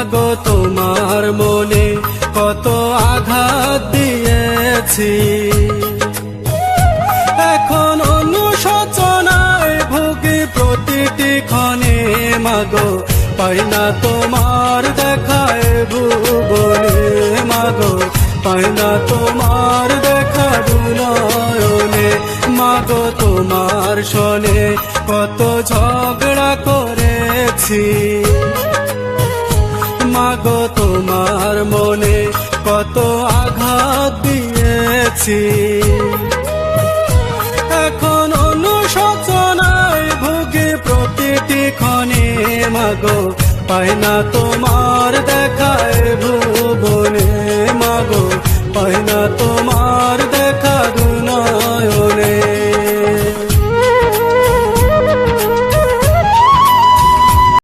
মাগো তোমার মনে কত আঘাত দিয়েছি, এখন অনুশোচনায় ভুগি প্রতিটি ক্ষণে। মাগো পাই না তোমার দেখায় ভুবনে, মাগো পাই না তোমার দেখা দুনয়নে। মাগো তোমার শোনে কত ঝগড়া করেছি, মাগো তোমার মনে কত আঘাত দিয়েছি, এখন অনুশোচনায় ভুগি প্রতিটি ক্ষণে। মাগো পাই না তোমার দেখায় ভুবনে, মাগো পাই না তো